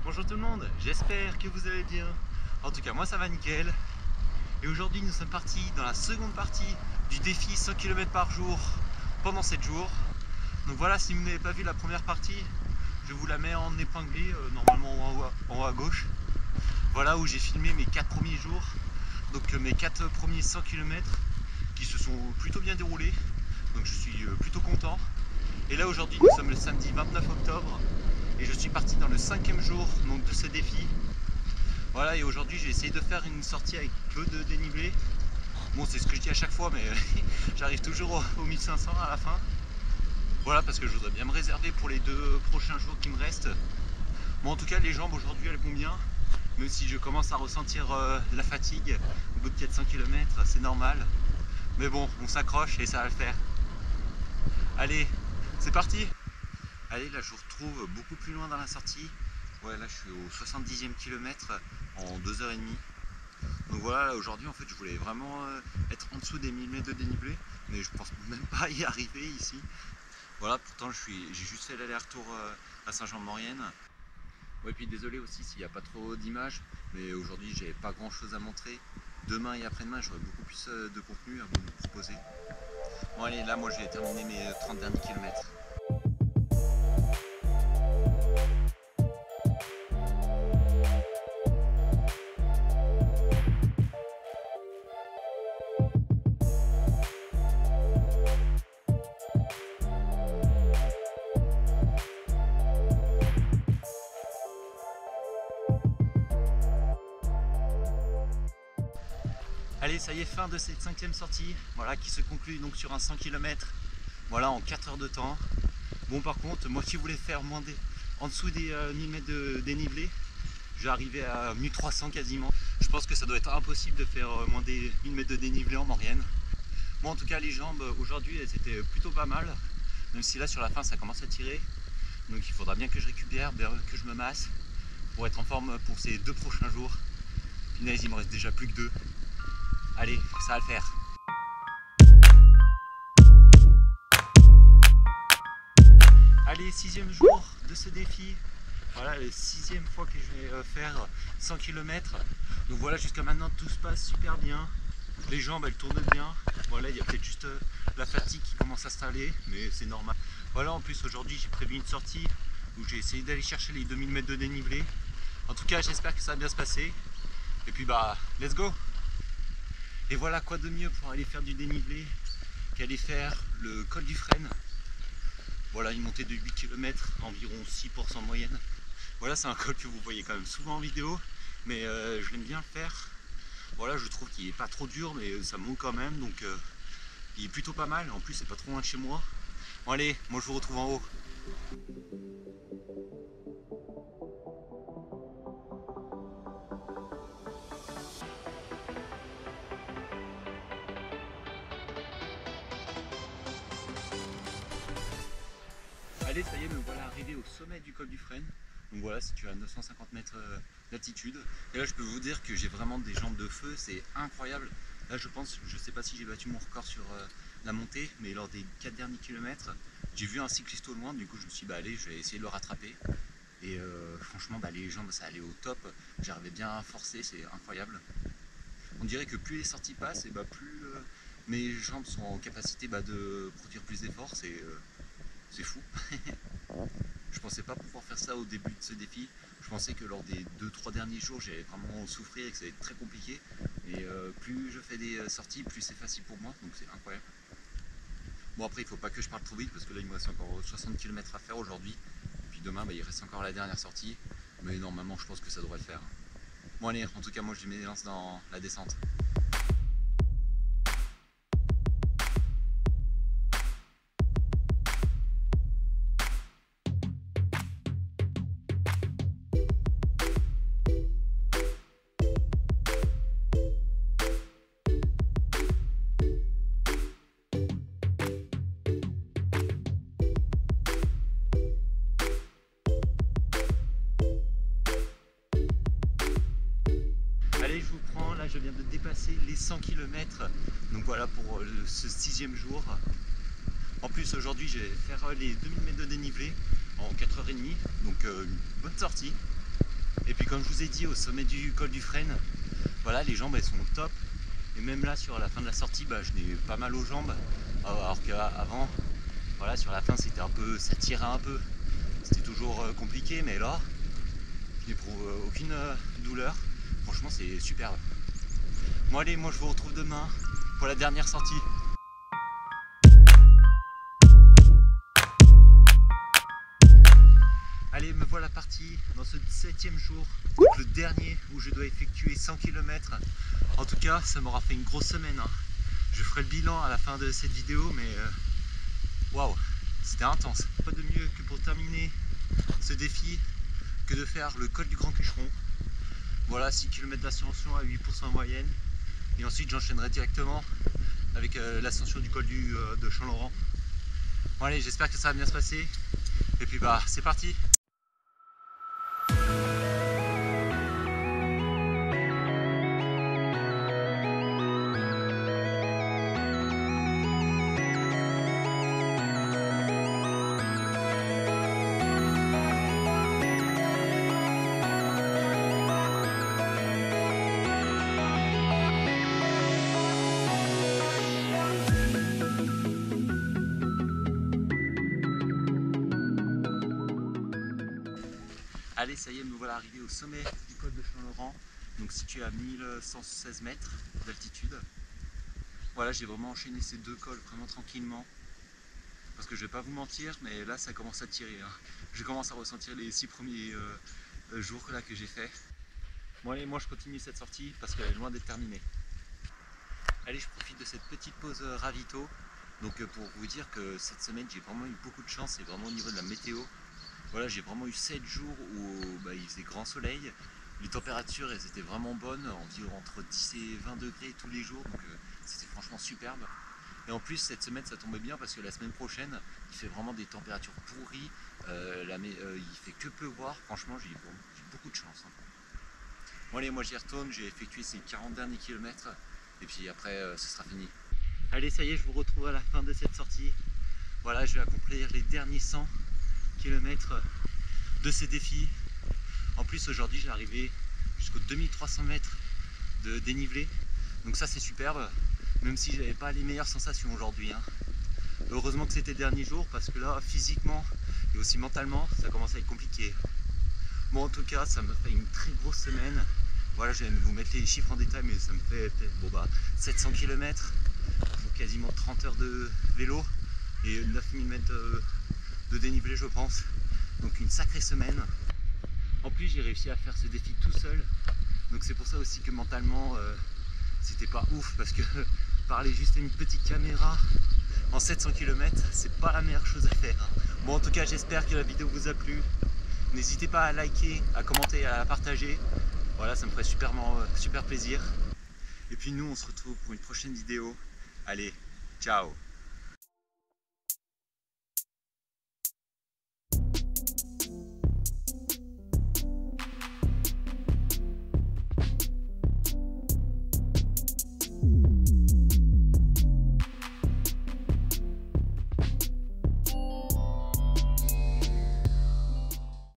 Bonjour tout le monde, j'espère que vous allez bien. En tout cas moi ça va nickel. Et aujourd'hui nous sommes partis dans la seconde partie du défi 100 km par jour pendant 7 jours. Donc voilà, si vous n'avez pas vu la première partie, je vous la mets en épinglé, normalement en haut à gauche. Voilà où j'ai filmé mes 4 premiers jours. Donc mes 4 premiers 100 km qui se sont plutôt bien déroulés. Donc je suis plutôt content. Et là aujourd'hui nous sommes le samedi 29 octobre. Et je suis parti dans le 5e jour donc, de ce défi. Voilà, et aujourd'hui j'ai essayé de faire une sortie avec peu de dénivelé. Bon, c'est ce que je dis à chaque fois, mais j'arrive toujours aux 1500 à la fin. Voilà, parce que je voudrais bien me réserver pour les 2 prochains jours qui me restent. Bon, en tout cas, les jambes aujourd'hui elles vont bien. Même si je commence à ressentir la fatigue au bout de 400 km, c'est normal. Mais bon, on s'accroche et ça va le faire. Allez, c'est parti! Allez, là je vous retrouve beaucoup plus loin dans la sortie. Ouais, là je suis au 70e kilomètre en 2h30. Donc voilà, aujourd'hui en fait je voulais vraiment être en dessous des 1000 mètres de dénivelé, mais je pense même pas y arriver ici. Voilà, pourtant j'ai juste fait l'aller-retour à Saint-Jean-de-Maurienne. Ouais, puis désolé aussi s'il n'y a pas trop d'images, mais aujourd'hui j'ai pas grand chose à montrer. Demain et après-demain j'aurai beaucoup plus de contenu à vous proposer. Bon allez, là moi j'ai terminé mes 30 derniers kilomètres. Allez, ça y est, fin de cette 5e sortie, voilà, qui se conclut donc sur un 100 km, voilà, en 4 heures de temps. Bon, par contre, moi qui voulais faire en dessous des 1000 mètres de dénivelé, je vais arriver à 1300 quasiment. Je pense que ça doit être impossible de faire moins des 1000 mètres de dénivelé en Maurienne. Bon, en tout cas, les jambes aujourd'hui, elles étaient plutôt pas mal, même si là sur la fin ça commence à tirer. Donc il faudra bien que je récupère, bien que je me masse pour être en forme pour ces 2 prochains jours. Punaise, il me reste déjà plus que 2. Allez, ça va le faire. Allez, 6e jour de ce défi. Voilà, la 6e fois que je vais faire 100 km. Donc voilà, jusqu'à maintenant tout se passe super bien. Les jambes elles tournent bien. Voilà, il y a peut-être juste la fatigue qui commence à s'installer, mais c'est normal. Voilà, en plus aujourd'hui j'ai prévu une sortie où j'ai essayé d'aller chercher les 2000 mètres de dénivelé. En tout cas, j'espère que ça va bien se passer. Et puis bah, let's go! Et voilà, quoi de mieux pour aller faire du dénivelé qu'aller faire le col du Frêne. Voilà, une montée de 8 km, environ 6% de moyenne. Voilà, c'est un col que vous voyez quand même souvent en vidéo, mais je l'aime bien le faire. Voilà, je trouve qu'il est pas trop dur, mais ça monte quand même, donc il est plutôt pas mal. En plus, c'est pas trop loin de chez moi. Bon allez, moi je vous retrouve en haut. Allez, ça y est, me voilà arrivé au sommet du col du Frêne. Donc voilà, situé à 950 mètres d'altitude. Et là, je peux vous dire que j'ai vraiment des jambes de feu, c'est incroyable. Là, je pense, je sais pas si j'ai battu mon record sur la montée, mais lors des 4 derniers kilomètres, j'ai vu un cycliste au loin, du coup je me suis dit, bah allez, je vais essayer de le rattraper. Et franchement, bah, les jambes, ça allait au top. J'arrivais bien à forcer, c'est incroyable. On dirait que plus les sorties passent, et bah, plus mes jambes sont en capacité de produire plus d'efforts. C'est fou. Je pensais pas pouvoir faire ça au début de ce défi. Je pensais que lors des 2-3 derniers jours, j'allais vraiment souffrir et que ça allait être très compliqué. Et plus je fais des sorties, plus c'est facile pour moi. Donc c'est incroyable. Bon, après, il faut pas que je parte trop vite parce que là, il me reste encore 60 km à faire aujourd'hui. Puis demain, il reste encore la dernière sortie. Mais normalement, je pense que ça devrait le faire. Bon, allez, en tout cas, moi, je me lance dans la descente. Allez, je vous prends, là je viens de dépasser les 100 km, donc voilà pour ce 6e jour. En plus aujourd'hui je vais faire les 2000 mètres de dénivelé en 4h30, donc une bonne sortie. comme je vous ai dit, au sommet du col du Frêne, voilà, les jambes elles sont au top. Et même là sur la fin de la sortie, je n'ai pas mal aux jambes. Alors qu'avant, voilà, sur la fin c'était un peu, ça tirait un peu. C'était toujours compliqué, mais là, je n'éprouve aucune douleur. Franchement, c'est superbe. Bon allez, moi je vous retrouve demain pour la dernière sortie. Allez, me voilà parti dans ce 7e jour, donc le dernier où je dois effectuer 100 km. En tout cas, ça m'aura fait une grosse semaine. Je ferai le bilan à la fin de cette vidéo, mais waouh, c'était intense. Pas de mieux que pour terminer ce défi que de faire le col du Grand Cucheron. Voilà, 6 km d'ascension à 8% en moyenne. Et ensuite, j'enchaînerai directement avec l'ascension du col de Champ-Laurent. Bon allez, j'espère que ça va bien se passer. Et puis c'est parti. Allez, ça y est, me voilà arrivé au sommet du col de Champ-Laurent, donc situé à 1116 mètres d'altitude. Voilà, j'ai vraiment enchaîné ces deux cols vraiment tranquillement, parce que je vais pas vous mentir, mais là ça commence à tirer. Je commence à ressentir les 6 premiers jours là que j'ai fait. Bon allez, moi je continue cette sortie parce qu'elle est loin d'être terminée. Allez, je profite de cette petite pause ravito, donc pour vous dire que cette semaine j'ai vraiment eu beaucoup de chance, et vraiment au niveau de la météo. Voilà, j'ai vraiment eu 7 jours où il faisait grand soleil, les températures elles étaient vraiment bonnes, environ entre 10 et 20 degrés tous les jours, donc c'était franchement superbe. Et en plus cette semaine ça tombait bien parce que la semaine prochaine il fait vraiment des températures pourries, il fait que pleuvoir, franchement j'ai beaucoup de chance. Bon allez, moi j'y retourne, j'ai effectué ces 40 derniers kilomètres et puis après ce sera fini. Allez, ça y est, je vous retrouve à la fin de cette sortie. Voilà, je vais accomplir les derniers 100 km de ces défis. En plus aujourd'hui j'ai arrivé jusqu'aux 2300 mètres de dénivelé, donc ça c'est superbe, même si j'avais pas les meilleures sensations aujourd'hui. Heureusement que c'était le dernier jour, parce que là physiquement et aussi mentalement ça commence à être compliqué. Bon, en tout cas ça me fait une très grosse semaine. Voilà, je vais vous mettre les chiffres en détail, mais ça me fait 700 km, quasiment 30 heures de vélo et 9000 mètres de dénivelé je pense, donc une sacrée semaine. En plus j'ai réussi à faire ce défi tout seul, donc c'est pour ça aussi que mentalement c'était pas ouf, parce que parler juste à une petite caméra en 700 km c'est pas la meilleure chose à faire. Bon, en tout cas j'espère que la vidéo vous a plu, n'hésitez pas à liker, à commenter et à la partager, voilà, ça me ferait super plaisir. Et puis nous on se retrouve pour une prochaine vidéo. Allez, ciao.